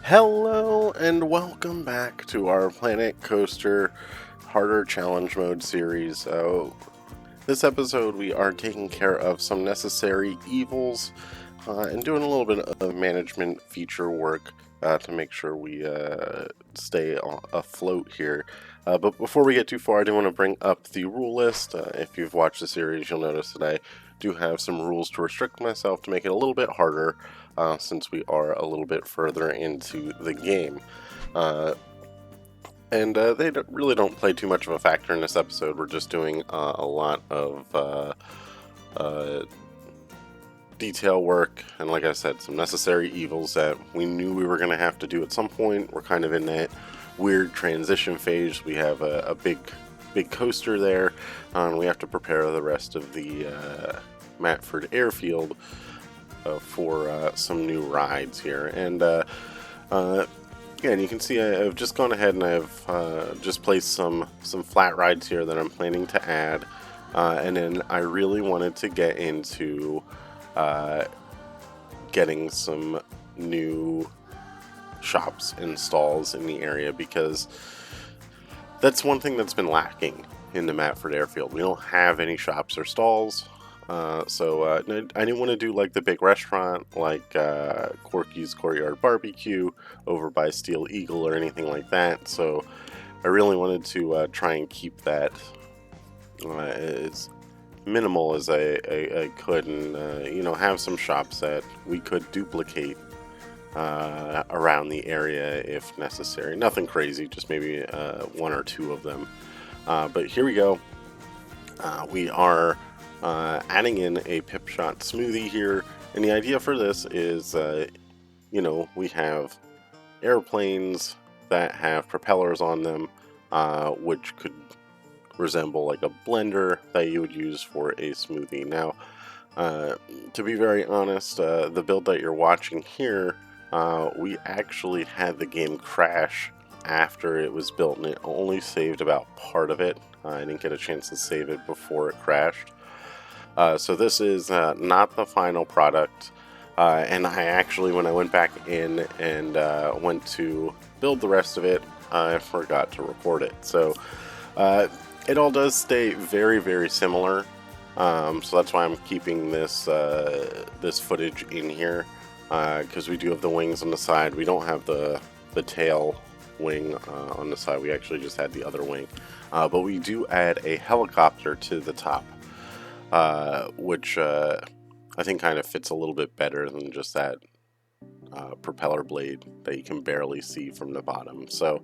Hello and welcome back to our Planet Coaster Harder Challenge Mode series. This episode we are taking care of some necessary evils and doing a little bit of management feature work to make sure we stay afloat here. But before we get too far, I do want to bring up the rule list. If you've watched the series, you'll notice that I do have some rules to restrict myself to make it a little bit harder since we are a little bit further into the game. They really don't play too much of a factor in this episode. We're just doing a lot of detail work, and like I said, some necessary evils that we knew we were going to have to do at some point. We're kind of in that weird transition phase. We have a big coaster there, and we have to prepare the rest of the Matford Airfield for some new rides here. And you can see I've just gone ahead and I've just placed some flat rides here that I'm planning to add, and then I really wanted to get into getting some new shops and stalls in the area, because that's one thing that's been lacking in the Matford Airfield. We don't have any shops or stalls. So I didn't want to do like the big restaurant like Corky's Courtyard Barbecue over by Steel Eagle or anything like that. So I really wanted to try and keep that as minimal as I could, and have some shops that we could duplicate around the area if necessary. Nothing crazy, just maybe one or two of them. But here we go. We are adding in a Pip Shot smoothie here, and the idea for this is, we have airplanes that have propellers on them, which could resemble like a blender that you would use for a smoothie. Now, to be very honest, the build that you're watching here, we actually had the game crash after it was built, and it only saved about part of it. I didn't get a chance to save it before it crashed. So this is not the final product, and I actually, when I went back in and went to build the rest of it, I forgot to record it. So it all does stay very, very similar, so that's why I'm keeping this this footage in here, because we do have the wings on the side. We don't have the tail wing on the side. We actually just had the other wing, but we do add a helicopter to the top, which I think kind of fits a little bit better than just that propeller blade that you can barely see from the bottom. So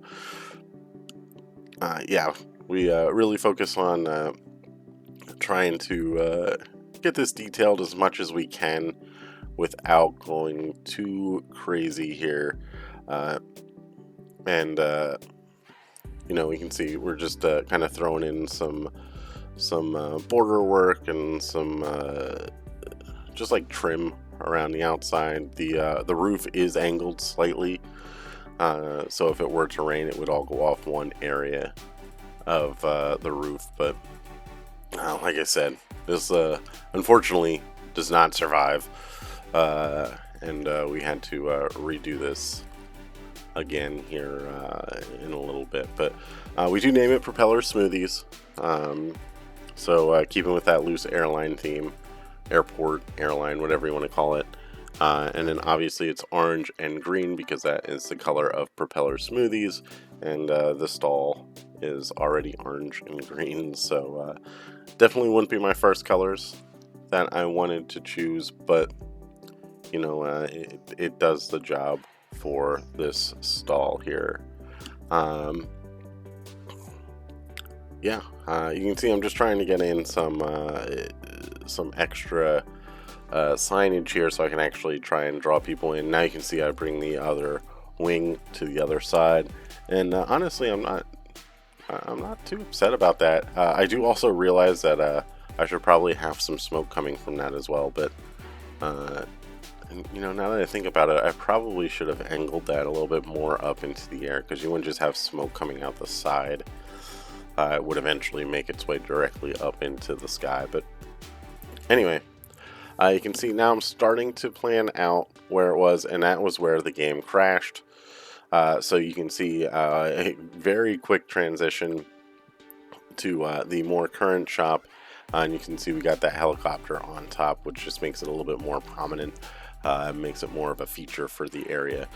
we really focus on trying to get this detailed as much as we can without going too crazy here. We can see we're just kind of throwing in some border work and some just like trim around the outside. The roof is angled slightly, so if it were to rain, it would all go off one area of the roof. But like I said, this unfortunately does not survive, and we had to redo this again here in a little bit. But we do name it Propellers Smoothies, so keeping with that loose airline theme, airport, airline, whatever you want to call it. And then obviously it's orange and green because that is the color of Propellers Smoothies, and the stall is already orange and green. So definitely wouldn't be my first colors that I wanted to choose, but it does the job for this stall here. You can see I'm just trying to get in some extra signage here so I can actually try and draw people in. Now you can see I bring the other wing to the other side, and honestly I'm not too upset about that. I do also realize that I should probably have some smoke coming from that as well, but now that I think about it, I probably should have angled that a little bit more up into the air, because you wouldn't just have smoke coming out the side. It would eventually make its way directly up into the sky. But anyway, you can see now I'm starting to plan out where it was, and that was where the game crashed. So you can see a very quick transition to the more current shop. And you can see we got that helicopter on top, which just makes it a little bit more prominent, makes it more of a feature for the area.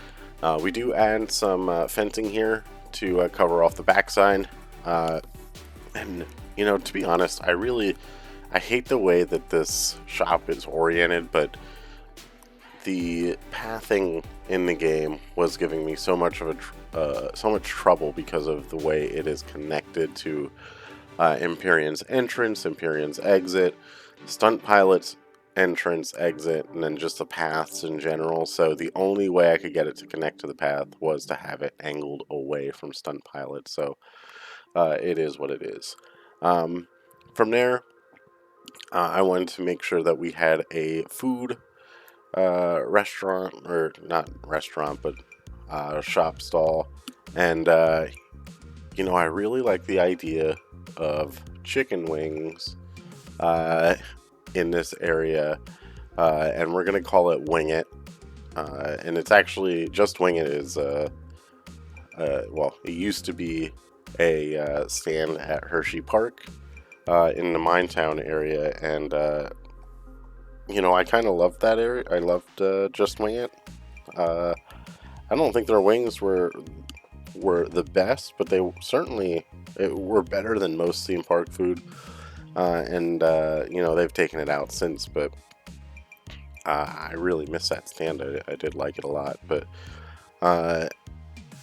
We do add some fencing here to cover off the backside. And, you know, to be honest, I hate the way that this shop is oriented, but the pathing in the game was giving me so much trouble because of the way it is connected to Empyrean's entrance, Empyrean's exit, Stunt Pilot's entrance, exit, and then just the paths in general. So the only way I could get it to connect to the path was to have it angled away from Stunt Pilot. So it is what it is. From there, I wanted to make sure that we had a food restaurant, or not restaurant, but shop stall. And, you know, I really like the idea of chicken wings in this area, and we're going to call it Wing It. And it's actually, just Wing It is, well, it used to be a stand at Hershey Park in the Minetown area, and you know, I kind of loved that area. I loved Just Wing It. I don't think their wings were the best, but they certainly were better than most theme park food. And you know, they've taken it out since, but I really miss that stand. I did like it a lot, but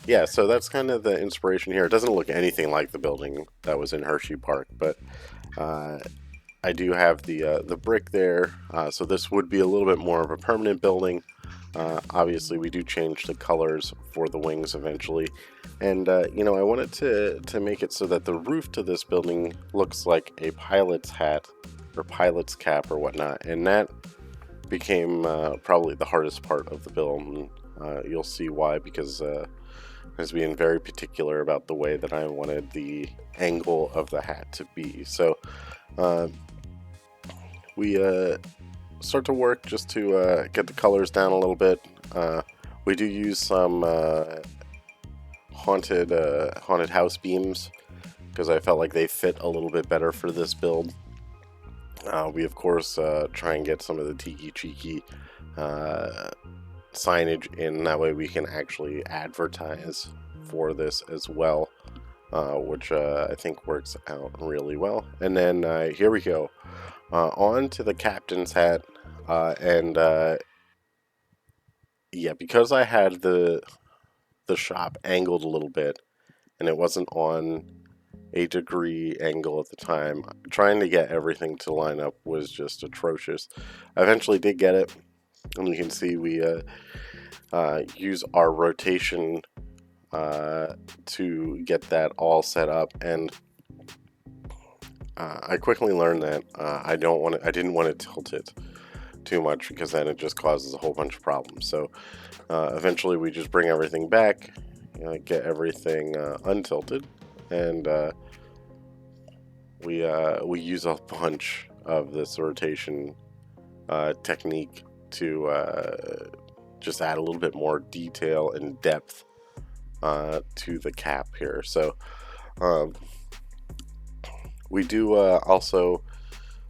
yeah, so that's kind of the inspiration here. It doesn't look anything like the building that was in Hershey Park, but I do have the brick there, so this would be a little bit more of a permanent building. Obviously, we do change the colors for the wings eventually, and you know, I wanted to make it so that the roof to this building looks like a pilot's hat or pilot's cap or whatnot, and that became probably the hardest part of the build. And, you'll see why, because I was being very particular about the way that I wanted the angle of the hat to be. So we start to work just to get the colors down a little bit. We do use some haunted house beams because I felt like they fit a little bit better for this build. We of course try and get some of the Tiki Cheeky signage in, that way we can actually advertise for this as well, which I think works out really well. And then here we go, on to the captain's hat, and yeah, because I had the shop angled a little bit and it wasn't on a degree angle at the time, trying to get everything to line up was just atrocious. I eventually did get it, and you can see we use our rotation to get that all set up, and I quickly learned that I didn't want to tilt it too much, because then it just causes a whole bunch of problems. So eventually we just bring everything back, get everything untilted, and we use a bunch of this rotation technique to just add a little bit more detail and depth to the cap here. So we do also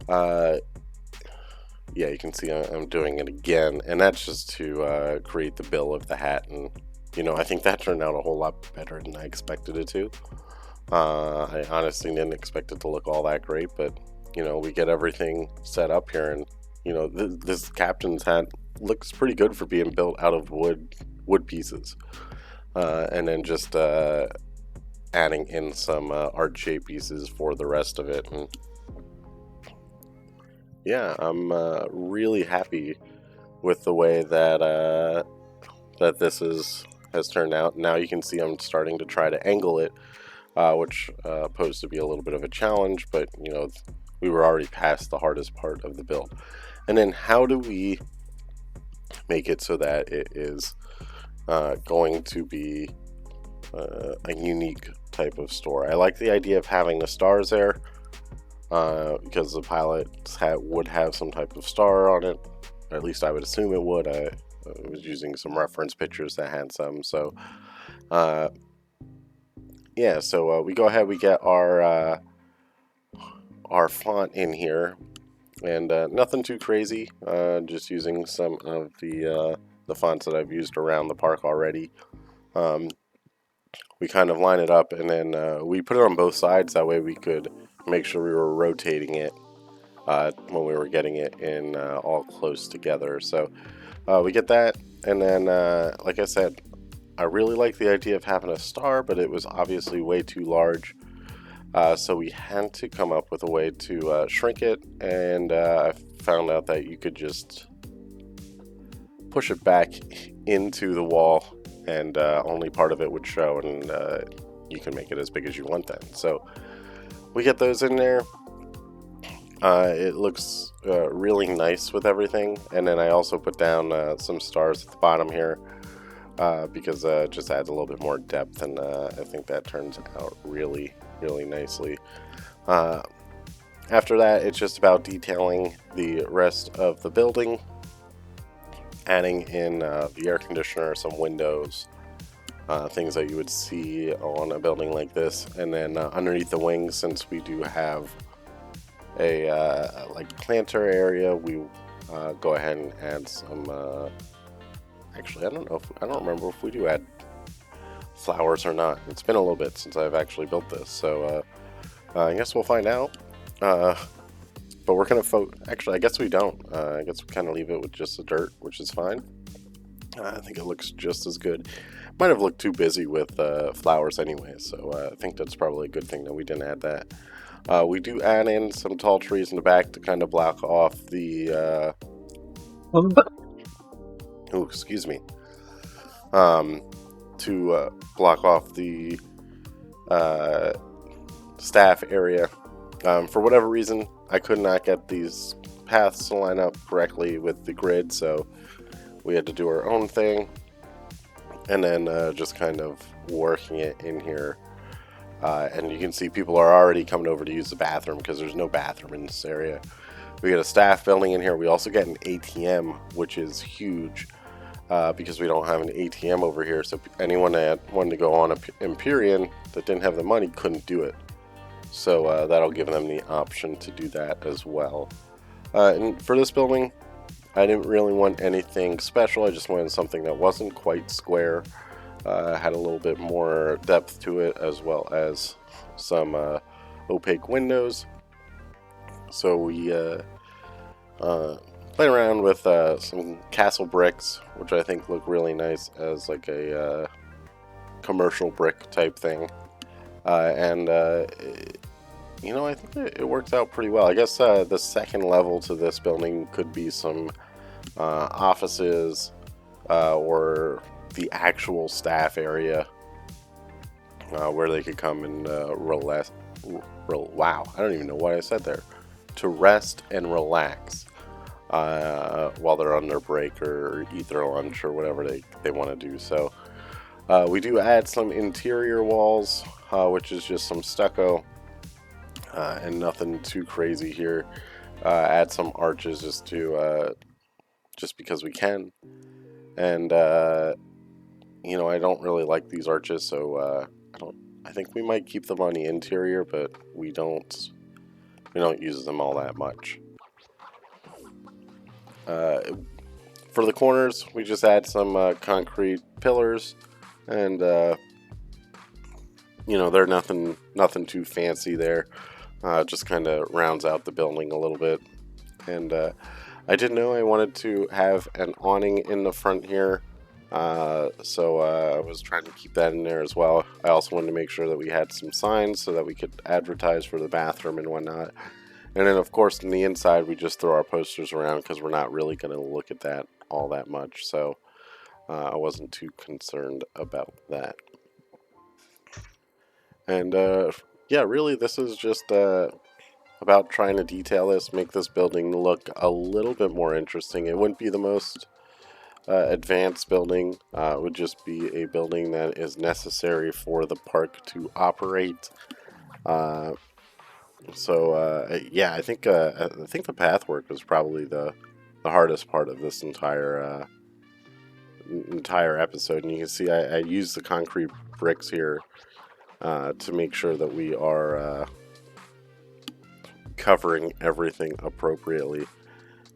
yeah, you can see I'm doing it again, and that's just to create the bill of the hat, and you know, I think that turned out a whole lot better than I expected it to. I honestly didn't expect it to look all that great, but you know, we get everything set up here, and you know, this captain's hat looks pretty good for being built out of wood pieces, and then just adding in some art shape pieces for the rest of it. And yeah, I'm really happy with the way that that this has turned out. Now you can see I'm starting to try to angle it, which posed to be a little bit of a challenge, but you know, we were already past the hardest part of the build. And then how do we make it so that it is going to be a unique type of store? I like the idea of having the stars there, because the pilot's hat would have some type of star on it. At least I would assume it would. I was using some reference pictures that had some. So Uh, yeah, so we go ahead, we get our font in here, and nothing too crazy. Just using some of the fonts that I've used around the park already. Um, we kind of line it up, and then we put it on both sides. That way, we could make sure we were rotating it when we were getting it in all close together. So we get that, and then like I said, I really like the idea of having a star, but it was obviously way too large. So we had to come up with a way to shrink it, and I found out that you could just push it back into the wall, and only part of it would show, and you can make it as big as you want then. So we get those in there. It looks really nice with everything, and then I also put down some stars at the bottom here because it just adds a little bit more depth, and I think that turns out really, really nicely. After that, it's just about detailing the rest of the building, adding in the air conditioner, some windows, things that you would see on a building like this, and then underneath the wings, since we do have a like planter area, we go ahead and add some. Actually, I don't remember if we do add flowers or not. It's been a little bit since I've actually built this, so I guess we'll find out. But we're gonna actually, I guess we don't. I guess we kind of leave it with just the dirt, which is fine. I think it looks just as good. Might have looked too busy with flowers anyway, so I think that's probably a good thing that we didn't add that. We do add in some tall trees in the back to kind of block off the. Oh, excuse me. To block off the staff area. For whatever reason, I could not get these paths to line up correctly with the grid, so we had to do our own thing, and then just kind of working it in here. And you can see people are already coming over to use the bathroom because there's no bathroom in this area. We get a staff building in here. We also get an ATM, which is huge because we don't have an ATM over here. So anyone that wanted to go on Empyrean that didn't have the money couldn't do it. So that'll give them the option to do that as well. And for this building, I didn't really want anything special. I just wanted something that wasn't quite square. Had a little bit more depth to it, as well as some opaque windows. So we played around with some castle bricks, which I think look really nice as like a commercial brick type thing. And you know, I think it works out pretty well. I guess the second level to this building could be some offices or the actual staff area where they could come and relax. Wow, I don't even know what I said there. To rest and relax while they're on their break or eat their lunch or whatever they want to do. So we do add some interior walls, which is just some stucco and nothing too crazy here. Add some arches just because we can. And you know, I don't really like these arches, so I think we might keep them on the interior, but we don't use them all that much. For the corners, we just add some concrete pillars, and you know, they're nothing too fancy there. Just kind of rounds out the building a little bit. And I did know I wanted to have an awning in the front here, so I was trying to keep that in there as well. I also wanted to make sure that we had some signs so that we could advertise for the bathroom and whatnot. And then, of course, on the inside, we just throw our posters around because we're not really going to look at that all that much. So I wasn't too concerned about that. And yeah, really, this is just about trying to detail this, make this building look a little bit more interesting. It wouldn't be the most advanced building. It would just be a building that is necessary for the park to operate. So yeah, I think the pathwork was probably the hardest part of this entire entire episode, and you can see I use the concrete bricks here to make sure that we are covering everything appropriately.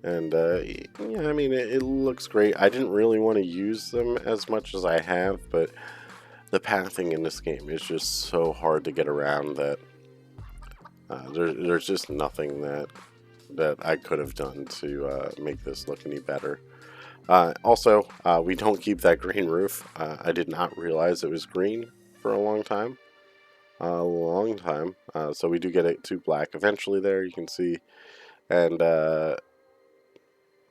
And yeah, I mean, it looks great. I didn't really want to use them as much as I have, but the pathing in this game is just so hard to get around that there's just nothing that I could have done to make this look any better. Also, we don't keep that green roof. I did not realize it was green for a long time. So we do get it to black eventually there, you can see. And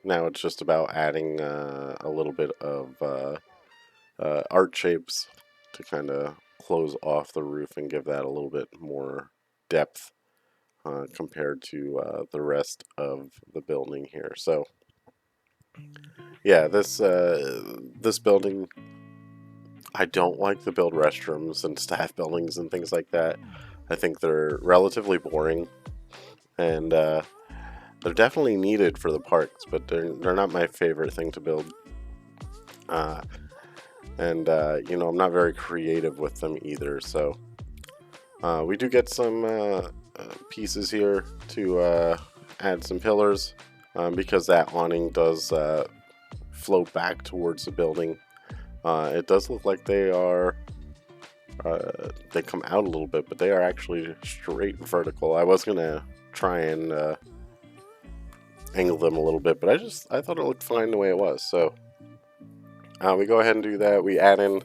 now it's just about adding a little bit of art shapes to kind of close off the roof and give that a little bit more depth compared to the rest of the building here. So yeah, this building, I don't like to build restrooms and staff buildings and things like that. I think they're relatively boring, and they're definitely needed for the parks, but they're not my favorite thing to build. You know, I'm not very creative with them either. So we do get some pieces here to add some pillars because that awning does float back towards the building. It does look like they are they come out a little bit, but they are actually straight vertical. I was gonna try and angle them a little bit, but I thought it looked fine the way it was. So we go ahead and do that. We add in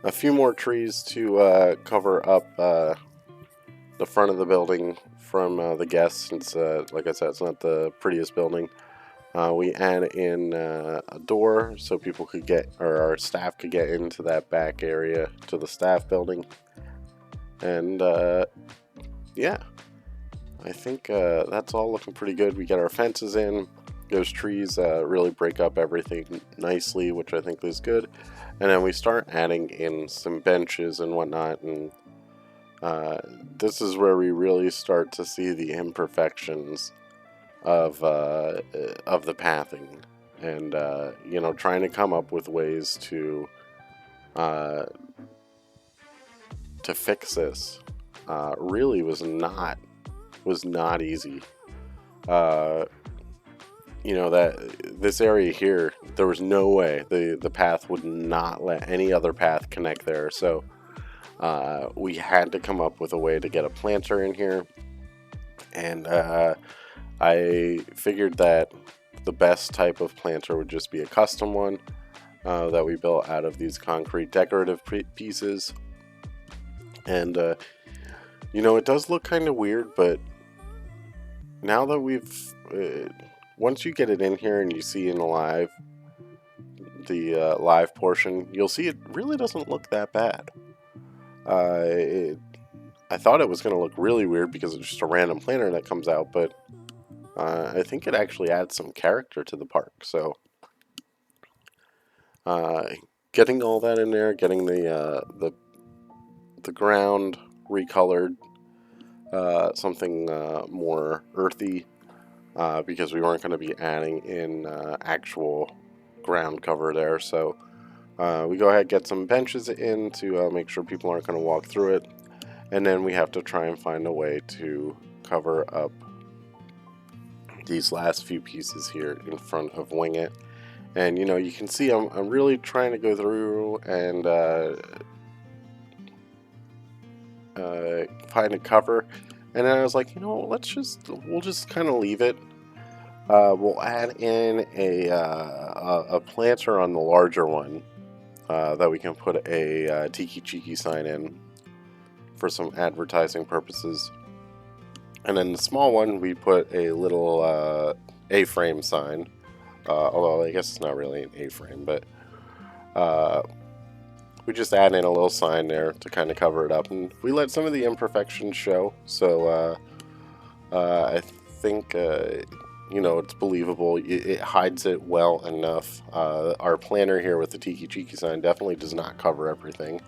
a few more trees to cover up the front of the building from the guests, since like I said, it's not the prettiest building. We add in a door so people could get, or our staff could get into that back area to the staff building. And yeah, I think that's all looking pretty good. We get our fences in. Those trees really break up everything nicely, which I think is good. And then we start adding in some benches and whatnot, and this is where we really start to see the imperfections of the pathing, and you know, trying to come up with ways to fix this really was not easy. You know, that this area here, there was no way the path would not let any other path connect there. So we had to come up with a way to get a planter in here, and I figured that the best type of planter would just be a custom one that we built out of these concrete decorative pieces. And you know, it does look kind of weird, but now that we've once you get it in here and you see in the live portion, you'll see it really doesn't look that bad. I thought it was going to look really weird because it's just a random planter that comes out, but I think it actually adds some character to the park. So getting all that in there, getting the ground recolored, something more earthy, because we weren't going to be adding in actual ground cover there. So we go ahead and get some benches in to make sure people aren't going to walk through it, and then we have to try and find a way to cover up these last few pieces here in front of Wing It. And you know, you can see I'm really trying to go through and find a cover, and then I was like, you know, we'll just kind of leave it. We'll add in a planter on the larger one that we can put a Tiki Chiki sign in for some advertising purposes. And then the small one, we put a little A-frame sign, although I guess it's not really an A-frame, but we just add in a little sign there to kind of cover it up, and we let some of the imperfections show. So I think you know, it's believable. It hides it well enough. Our planner here with the Tiki Chiki sign definitely does not cover everything.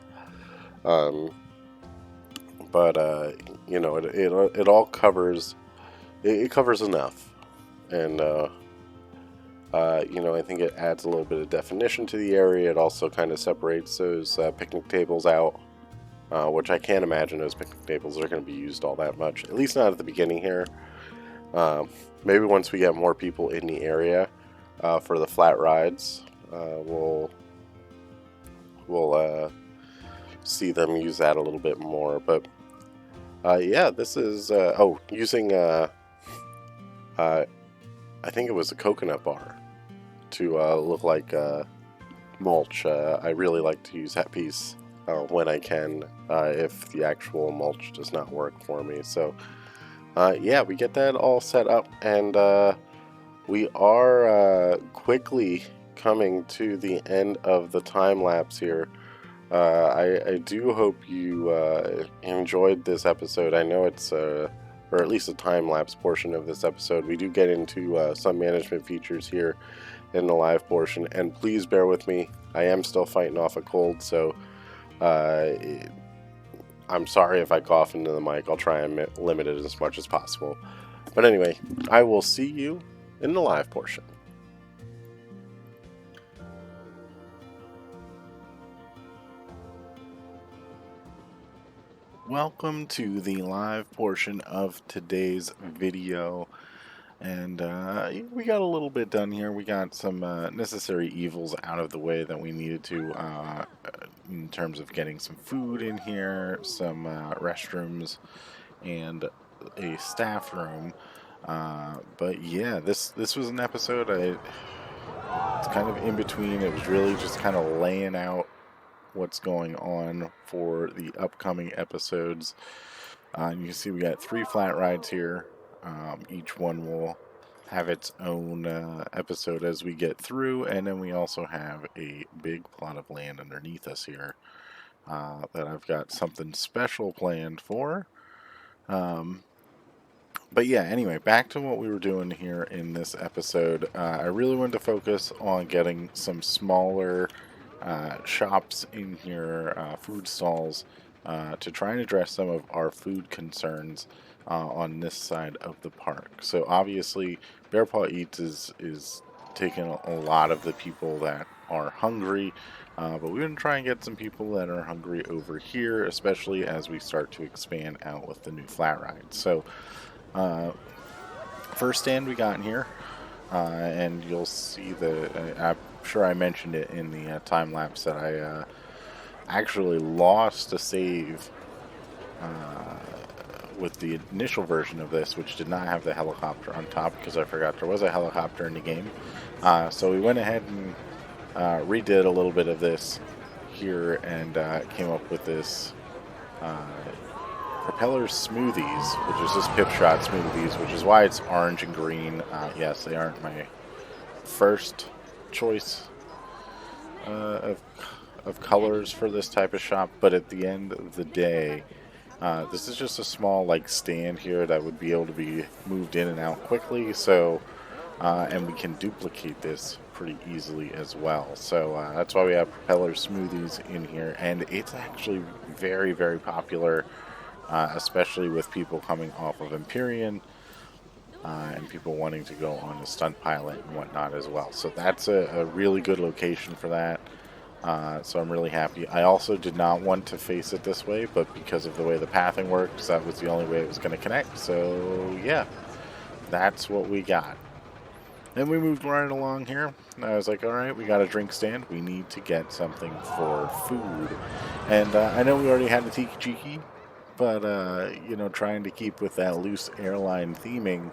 But you know, it all covers. It covers enough, and I think it adds a little bit of definition to the area. It also kind of separates those picnic tables out, which I can't imagine those picnic tables are going to be used all that much, at least not at the beginning here. Maybe once we get more people in the area for the flat rides, we'll see them use that a little bit more. But yeah, this is using I think it was a coconut bar to look like mulch. I really like to use that piece when I can, if the actual mulch does not work for me. So yeah, we get that all set up, and we are quickly coming to the end of the time lapse here. I do hope you enjoyed this episode. I know it's or at least a time-lapse portion of this episode. We do get into some management features here in the live portion, and please bear with me. I am still fighting off a cold, so I'm sorry if I cough into the mic. I'll try and limit it as much as possible. But anyway, I will see you in the live portion. Welcome to the live portion of today's video, and we got a little bit done here. We got some necessary evils out of the way that we needed to in terms of getting some food in here, some restrooms, and a staff room. But yeah, this was an episode. It's kind of in between. It was really just kind of laying out what's going on for the upcoming episodes. You can see we got 3 flat rides here. Each one will have its own episode as we get through, and then we also have a big plot of land underneath us here that I've got something special planned for. But yeah, anyway, back to what we were doing here in this episode. I really wanted to focus on getting some smaller shops in here, food stalls, to try and address some of our food concerns on this side of the park. So obviously, Bear Paw Eats is taking a lot of the people that are hungry, but we're going to try and get some people that are hungry over here, especially as we start to expand out with the new flat rides. So first stand we got in here, and you'll see I'm sure I mentioned it in the time lapse that I actually lost a save with the initial version of this, which did not have the helicopter on top, because I forgot there was a helicopter in the game. So we went ahead and redid a little bit of this here, and came up with this Propellers Smoothies, which is just Pip Shot Smoothies, which is why it's orange and green. Yes, they aren't my first choice of colors for this type of shop, but at the end of the day, this is just a small stand here that would be able to be moved in and out quickly. So, and we can duplicate this pretty easily as well. So that's why we have Propellers Smoothies in here, and it's actually very, very popular. Especially with people coming off of Empyrean and people wanting to go on a stunt pilot and whatnot as well. So that's a really good location for that. So I'm really happy. I also did not want to face it this way, but because of the way the pathing works, that was the only way it was going to connect. So yeah, that's what we got. Then we moved right along here. I was like, all right, we got a drink stand. We need to get something for food. And I know we already had the Tiki Chiki, but, trying to keep with that loose airline theming,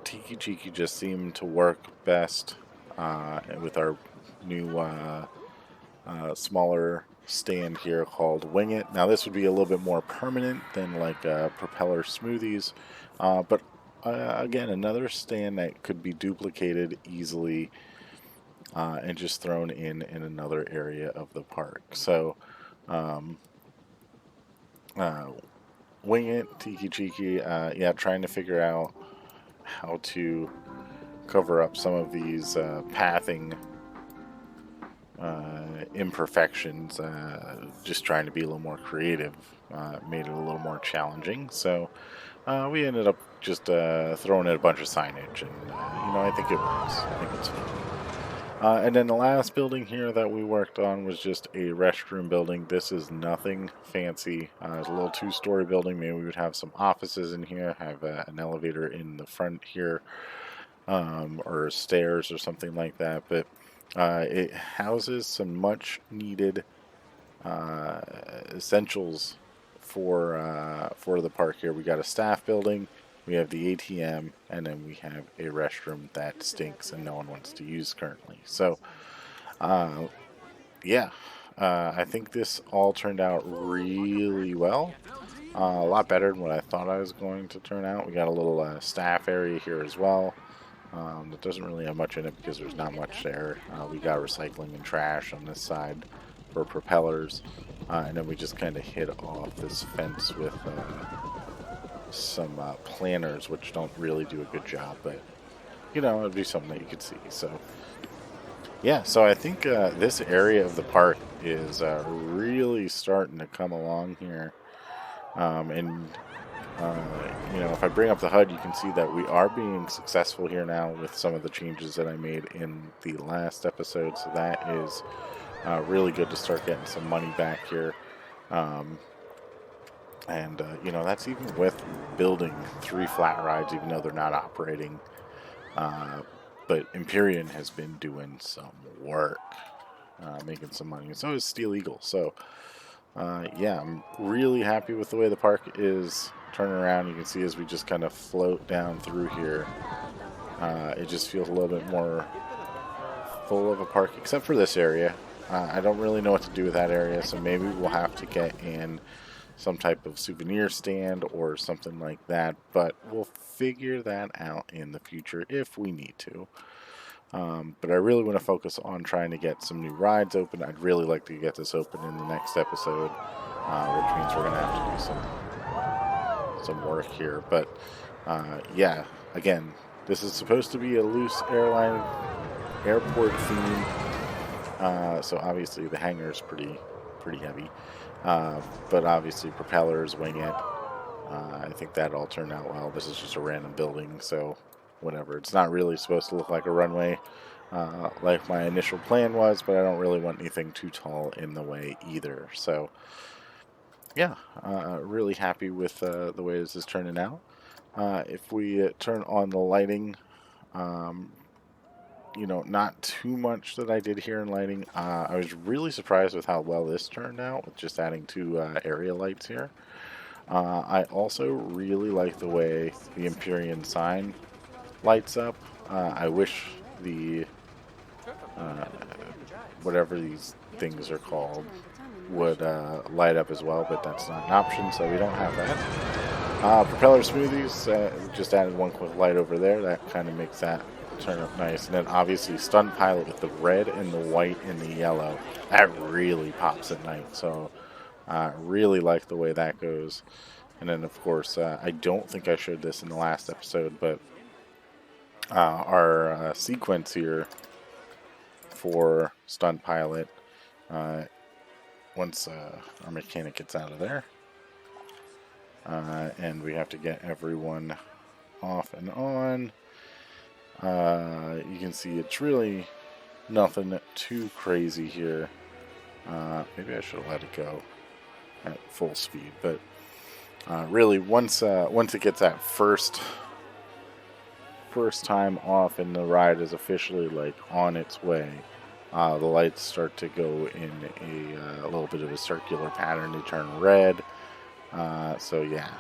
Tiki Chiki just seemed to work best with our new smaller stand here called Wing It. Now, this would be a little bit more permanent than Propeller Smoothies, but again, another stand that could be duplicated easily and just thrown in another area of the park. So, Wing It, Tiki Chiki, yeah, trying to figure out how to cover up some of these pathing imperfections, just trying to be a little more creative, made it a little more challenging. So We ended up just throwing in a bunch of signage, and I think it works. I think it's fine. And then the last building here that we worked on was just a restroom building. This is nothing fancy. It's a little two-story building. Maybe we would have some offices in here, have an elevator in the front here, or stairs or something like that. But it houses some much needed uh, essentials for the park here. We got a staff building, we have the ATM, and then we have a restroom that stinks and no one wants to use currently. So, uh, yeah, I think this all turned out really well. A lot better than what I thought I was going to turn out. We got a little staff area here as well. That doesn't really have much in it because there's not much there. We got recycling and trash on this side for propellers. And then we just kind of hit off this fence with some planters, which don't really do a good job, but it'd be something that you could see. So yeah, so I think this area of the park is really starting to come along here. And if I bring up the HUD, you can see that we are being successful here now with some of the changes that I made in the last episode. So that is really good to start getting some money back here. And that's even with building 3 flat rides, even though they're not operating. But Empyrean has been doing some work, making some money. And so is Steel Eagle. So, yeah, I'm really happy with the way the park is turning around. You can see as we just kind of float down through here, it just feels a little bit more full of a park, except for this area. I don't really know what to do with that area, so maybe we'll have to get in some type of souvenir stand or something like that, but we'll figure that out in the future if we need to. But I really want to focus on trying to get some new rides open. I'd really like to get this open in the next episode, which means we're going to have to do some work here. But yeah, again, this is supposed to be a loose airport theme. So obviously the hangar is pretty heavy. But obviously propellers, wing it. I think that all turned out well. This is just a random building, so whatever. It's not really supposed to look like a runway like my initial plan was, but I don't really want anything too tall in the way either. So yeah, really happy with the way this is turning out. If we turn on the lighting, not too much that I did here in lighting. I was really surprised with how well this turned out with just adding 2 area lights here. I also really like the way the Empyrean sign lights up. I wish the whatever these things are called would light up as well, but that's not an option, so we don't have that. Propellers Smoothies, just added 1 quick light over there. That kind of makes that turn up nice. And then obviously Stunt Pilot with the red and the white and the yellow. That really pops at night, so really like the way that goes. And then of course, I don't think I showed this in the last episode, but our sequence here for Stunt Pilot, once our mechanic gets out of there, and we have to get everyone off and on. You can see it's really nothing too crazy here. Maybe I should have let it go at full speed, but really once it gets that first time off and the ride is officially like on its way, the lights start to go in a little bit of a circular pattern. They turn red. So yeah,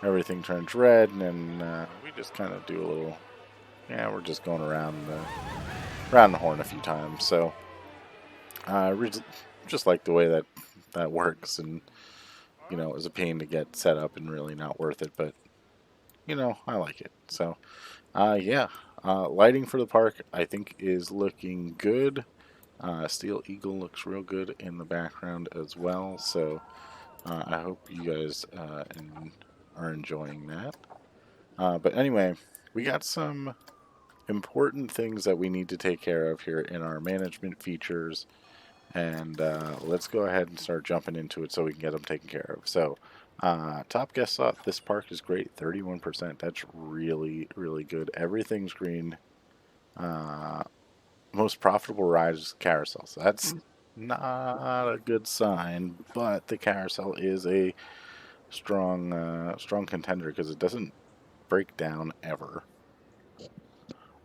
everything turns red, and then we just kind of do a little. Yeah, we're just going around the horn a few times. So just like the way that works, and it was a pain to get set up and really not worth it, but I like it. So yeah, lighting for the park I think is looking good. Steel Eagle looks real good in the background as well. So I hope you guys are enjoying that. But anyway, we got some important things that we need to take care of here in our management features, and let's go ahead and start jumping into it so we can get them taken care of. So Top guest thought this park is great. 31%. That's really, really good. Everything's green. Uh, Most profitable ride is carousel. So that's not a good sign, but the carousel is a strong contender because it doesn't break down ever.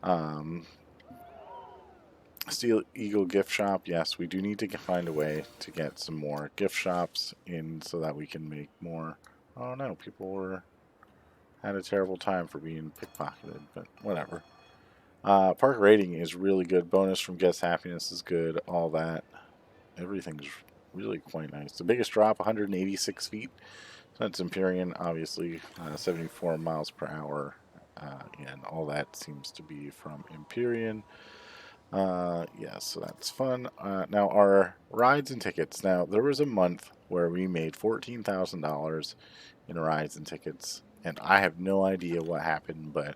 Um, Steel Eagle gift shop. Yes, we do need to find a way to get some more gift shops in so that we can make more. Oh no, people had a terrible time for being pickpocketed, but whatever. Park rating is really good. Bonus from guest happiness is good. All that. Everything's really quite nice. The biggest drop, 186 feet. So that's Empyrean, obviously, 74 miles per hour. And all that seems to be from Empyrean. Yeah, so that's fun. Now, our rides and tickets. Now, there was a month where we made $14,000 in rides and tickets, and I have no idea what happened, but,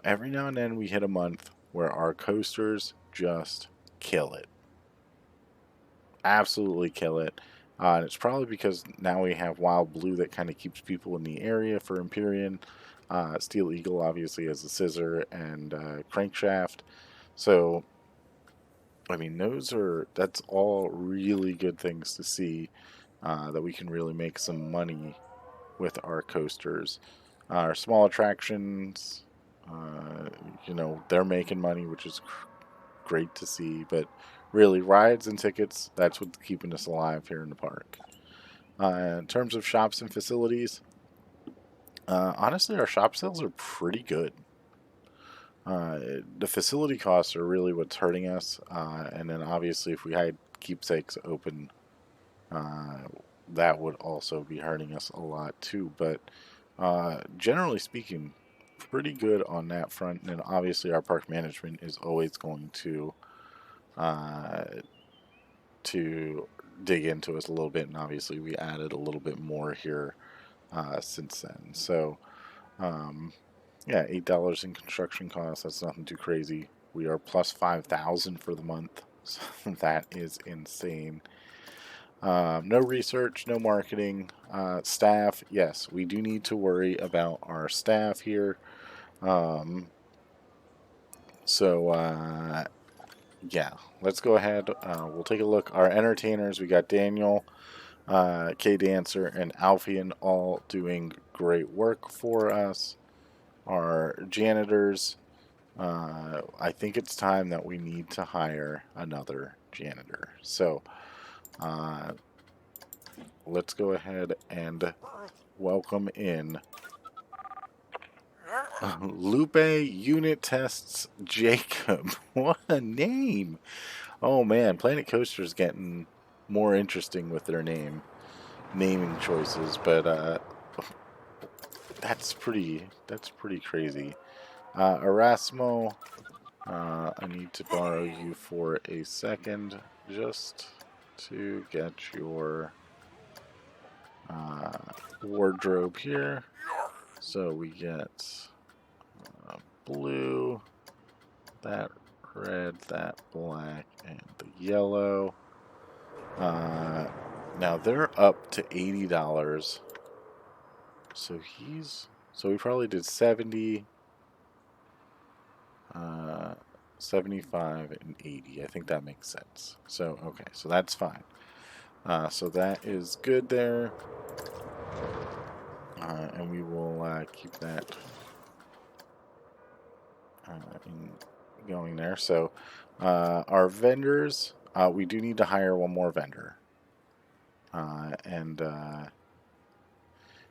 every now and then we hit a month where our coasters just kill it. Absolutely kill it. And it's probably because now we have Wild Blue that kind of keeps people in the area for Empyrean. Steel Eagle obviously has a scissor and crankshaft. So I mean, that's all really good things to see, that we can really make some money with our coasters. Our small attractions, they're making money, which is great to see. But really, rides and tickets, that's what's keeping us alive here in the park. In terms of shops and facilities, honestly, our shop sales are pretty good. The facility costs are really what's hurting us, and then obviously if we had keepsakes open, uh, that would also be hurting us a lot too. But generally speaking, pretty good on that front. And then obviously our park management is always going uh, to dig into us a little bit, and obviously we added a little bit more here since then. So um, yeah, $8 in construction costs. That's nothing too crazy. We are plus 5,000 for the month. So that is insane. No research, no marketing. Staff, yes, we do need to worry about our staff here. Um, so yeah, let's go ahead. We'll take a look. Our entertainers, we got Daniel, K Dancer, and Alfian all doing great work for us. Our janitors, I think it's time that we need to hire another janitor. So uh, let's go ahead and welcome in Lupe Unit Tests Jacob. What a name! Oh man, Planet Coaster's getting more interesting with their naming choices, but that's pretty crazy. Erasmo, I need to borrow you for a second just to get your uh, wardrobe here. So we get blue, that red, that black, and the yellow. Now they're up to $80. So we probably did 70, uh, 75, and 80. I think that makes sense. So okay, so that's fine. So that is good there. And we will keep that going there. So our vendors, we do need to hire one more vendor. And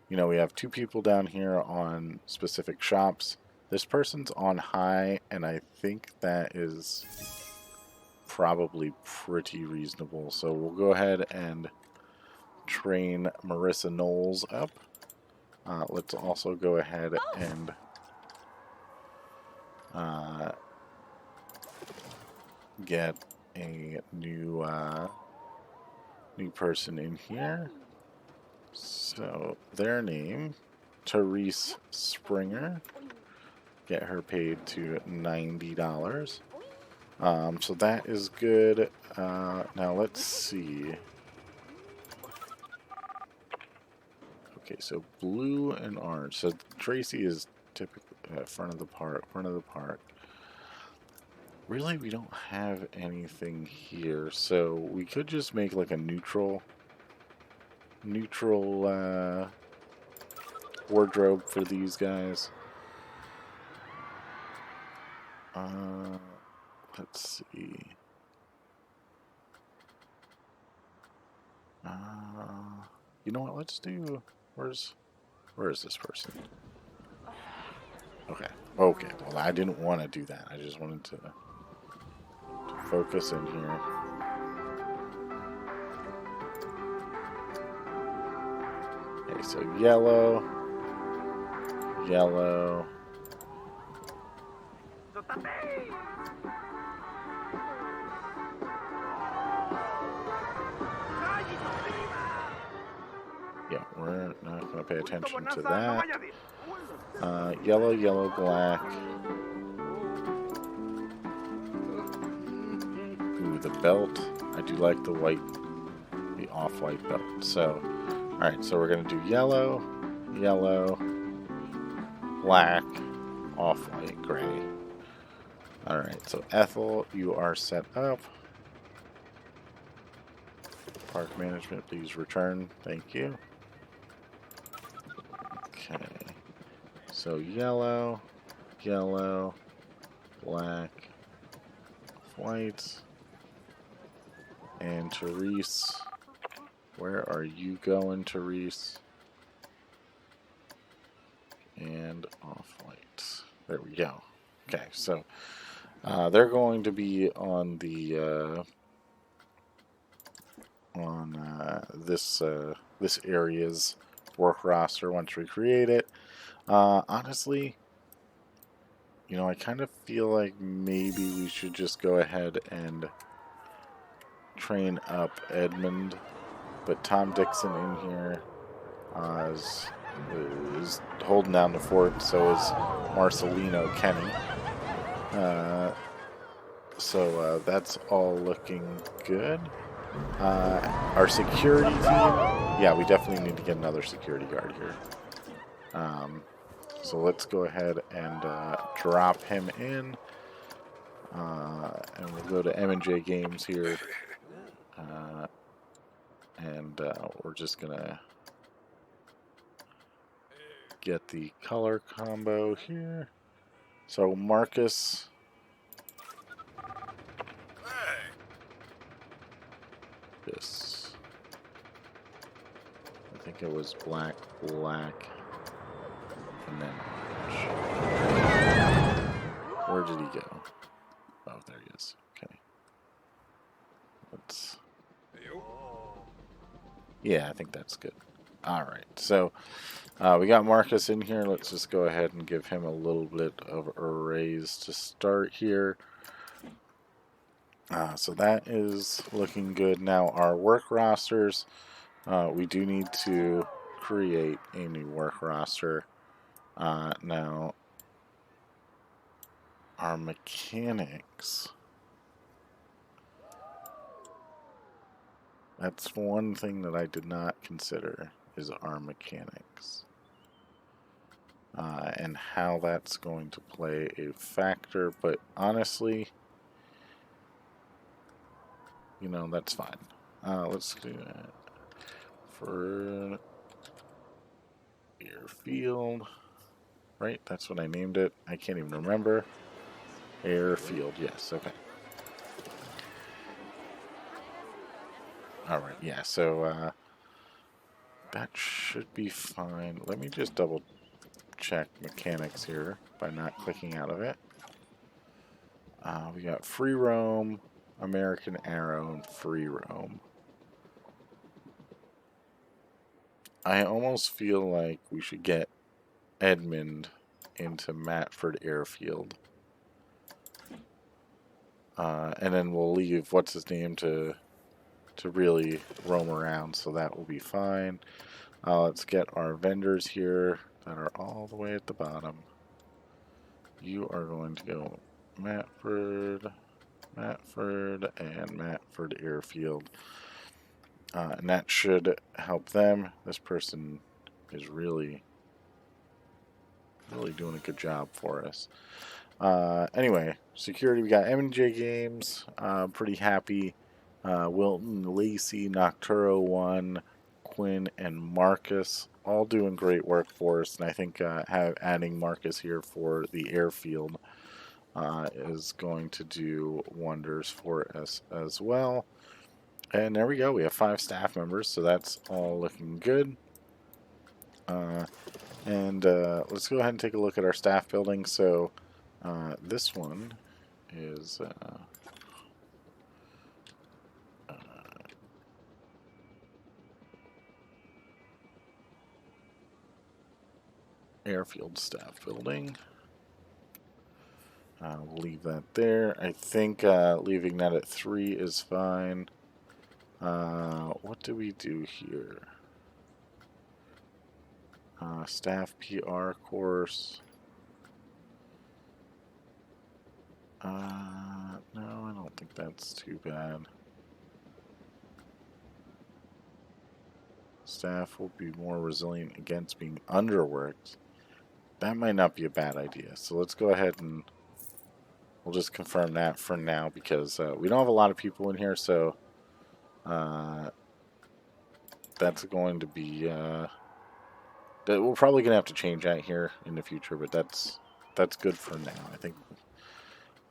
we have two people down here on specific shops. This person's on high, and I think that is probably pretty reasonable. So we'll go ahead and train Marissa Knowles up. Let's also go ahead and get a new person in here. So their name, Therese Springer. Get her paid to $90. So that is good. Now let's see. Okay, so blue and orange. So Tracy is typically front of the park. Front of the park. Really, we don't have anything here, so we could just make like a neutral wardrobe for these guys. Let's see. You know what? Let's do. Where is this person? Okay. Okay. Well, I didn't want to do that. I just wanted to focus in here. Okay, so yellow, yellow. Yeah, we're not going to pay attention to that. Yellow, yellow, black. Ooh, the belt. I do like the white, the off-white belt. So, alright, so we're going to do yellow, yellow, black, off-white, gray. Alright, so Ethel, you are set up. Park management, please return. Thank you. Okay. So yellow, yellow, black, white, and Therese. Where are you going, Therese? And off-white. There we go. Okay, so they're going to be on the this area's work roster once we create it. Honestly, you know, I kind of feel like maybe we should just go ahead and train up Edmund, but Tom Dixon in here is holding down the fort. So is Marcelino Kenny. So that's all looking good. Our security team, yeah, we definitely need to get another security guard here. So let's go ahead and drop him in. And we'll go to M&J Games here. And we're just going to get the color combo here. So Marcus. This. I think it was black, black, and then orange. Where did he go? Oh, there he is. Okay. Let's. Yeah, I think that's good. All right. So we got Marcus in here. Let's just go ahead and give him a little bit of a raise to start here. So that is looking good. Now our work rosters, we do need to create a new work roster. Now our mechanics. That's one thing that I did not consider is our mechanics. And how that's going to play a factor, but honestly, you know, that's fine. Let's do that for airfield, right? That's what I named it. I can't even remember. Airfield, yes, okay. Alright, yeah, so that should be fine. Let me just double check mechanics here by not clicking out of it. We got free roam, American Arrow, and free roam. I almost feel like we should get Edmund into Matford Airfield. And then we'll leave what's his name to really roam around, so that will be fine. Let's get our vendors here that are all the way at the bottom. You are going to go Matford, and Matford Airfield. And that should help them. This person is really doing a good job for us. Anyway, security, we got M&J Games, pretty happy. Wilton, Lacey, Nocturo 1, Quinn, and Marcus, all doing great work for us. And I think adding Marcus here for the airfield is going to do wonders for us as well. And there we go. We have 5 staff members, so that's all looking good. And let's go ahead and take a look at our staff building. So this one is airfield staff building. We'll leave that there. I think leaving that at 3 is fine. What do we do here? Staff PR course. No, I don't think that's too bad. Staff will be more resilient against being underworked. That might not be a bad idea. So let's go ahead and we'll just confirm that for now because we don't have a lot of people in here. So that's going to be that we're probably gonna have to change that here in the future, but that's good for now. I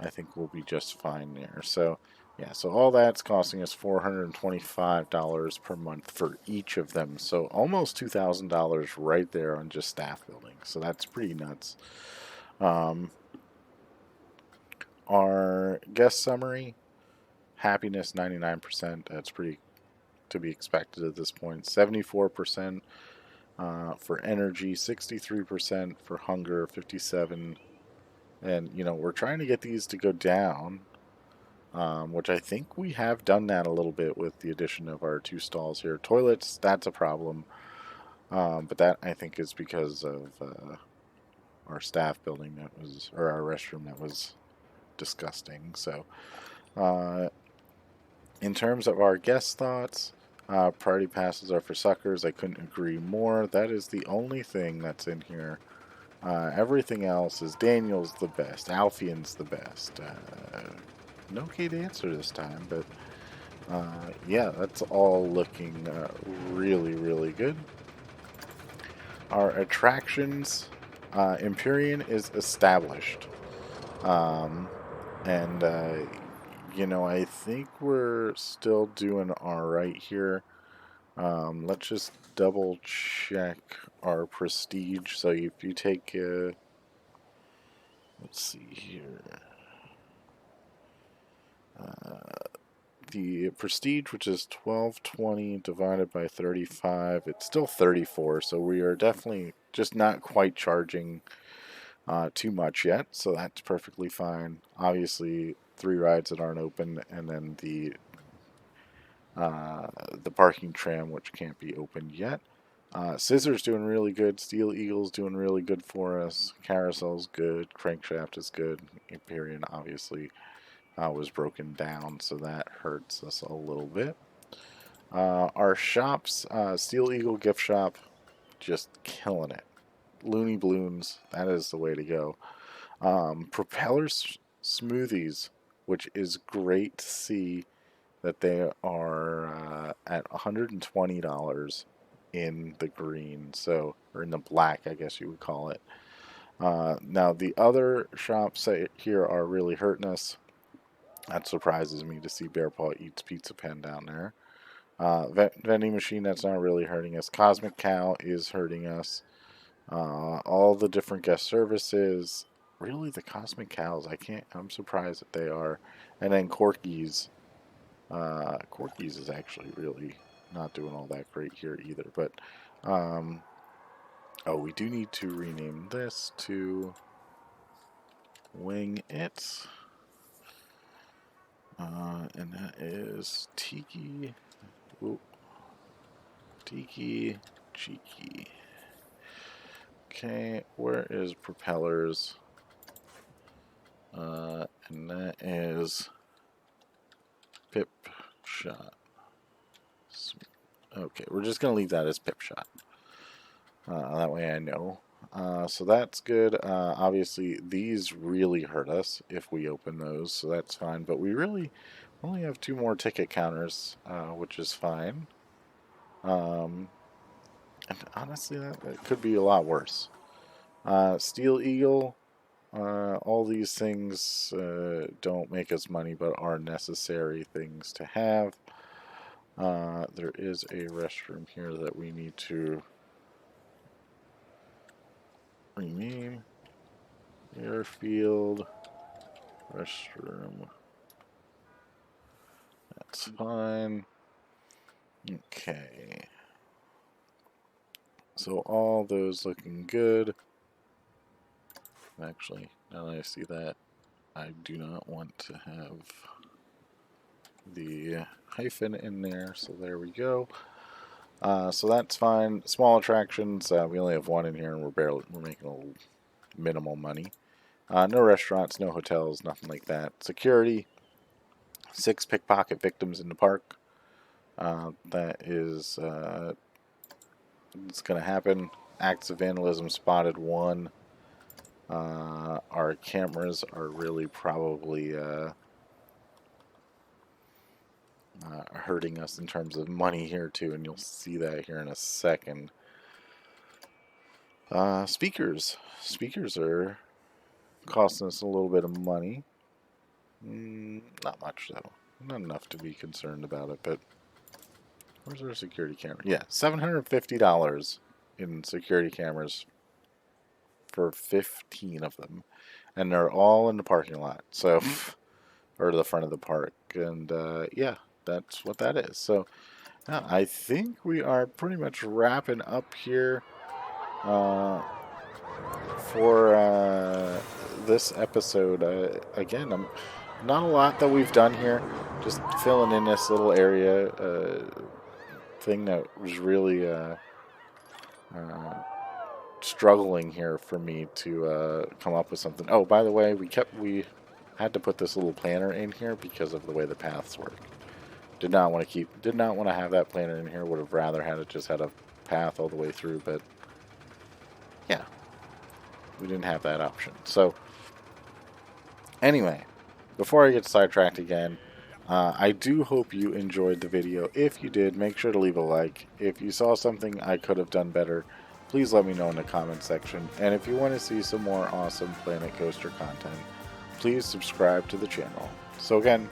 think we'll be just fine there. So yeah, so all that's costing us $425 per month for each of them. So almost $2,000 right there on just staff building. So that's pretty nuts. Our guest summary, happiness 99%. That's pretty to be expected at this point. 74% for energy, 63% for hunger, 57%. And, you know, we're trying to get these to go down, which I think we have done that a little bit with the addition of our 2 stalls here. Toilets, that's a problem. But that, I think, is because of our staff building that was, or our restroom that was disgusting. So, in terms of our guest thoughts, priority passes are for suckers. I couldn't agree more. That is the only thing that's in here. Everything else is Daniel's the best, Alfion's the best. No Kate answer this time, but yeah, that's all looking really, really good. Our attractions, Empyrean is established. And you know, I think we're still doing alright here. Let's just double check our prestige. So if you take, let's see here, the prestige, which is 1220 divided by 35, it's still 34. So we are definitely just not quite charging too much yet. So that's perfectly fine. Obviously, 3 rides that aren't open, and then the parking tram, which can't be opened yet. Scissors doing really good. Steel Eagle's doing really good for us. Carousel's good. Crankshaft is good. Empyrean obviously was broken down, so that hurts us a little bit. Our shops, Steel Eagle gift shop, just killing it. Looney Balloons, that is the way to go. Propellers Smoothies, which is great to see that they are at $120 in the green, so, or in the black, I guess you would call it. Now the other shops here are really hurting us. That surprises me to see Bear Paw Eats Pizza Pen down there. Vending machine, that's not really hurting us. Cosmic Cow is hurting us. All the different guest services, really the Cosmic Cows, I'm surprised that they are. And then Corky's. Corky's is actually really not doing all that great here either. But, oh, we do need to rename this to Wing It. And that is Tiki. Ooh. Tiki Cheeky. Okay, where is Propellers? And that is Pip Shot. Okay, we're just going to leave that as Pip Shot. That way I know. So that's good. Obviously, these really hurt us if we open those, so that's fine. But we really only have 2 more ticket counters, which is fine. And honestly, that could be a lot worse. Steel Eagle, all these things don't make us money, but are necessary things to have. There is a restroom here that we need to rename. Airfield restroom. That's fine. Okay. So all those looking good. Actually, now that I see that, I do not want to have the hyphen in there. So there we go. So that's fine. Small attractions. We only have 1 in here, and we're making a minimal money. No restaurants, no hotels, nothing like that. Security. 6 pickpocket victims in the park. That is it's going to happen. Acts of vandalism spotted 1. Our cameras are really probably hurting us in terms of money here too, and you'll see that here in a second. Speakers are costing us a little bit of money. Not much though, not enough to be concerned about it. But where's our security camera? Yeah, $750 in security cameras for 15 of them, and they're all in the parking lot. So, or the front of the park, and yeah, that's what that is. So, I think we are pretty much wrapping up here for this episode. Again, not a lot that we've done here, just filling in this little area thing that was really struggling here for me to come up with something. Oh, by the way, we had to put this little planner in here because of the way the paths work. Did not want to have that planner in here. Would have rather had it just had a path all the way through, but yeah, we didn't have that option. So anyway, before I get sidetracked again, I do hope you enjoyed the video. If you did, make sure to leave a like. If you saw something I could have done better, please let me know in the comment section. And if you want to see some more awesome Planet Coaster content, please subscribe to the channel. So again,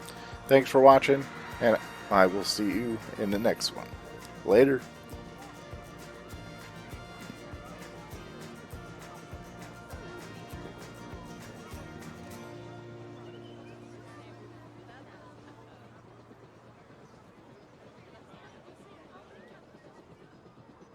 thanks for watching, and I will see you in the next one. Later.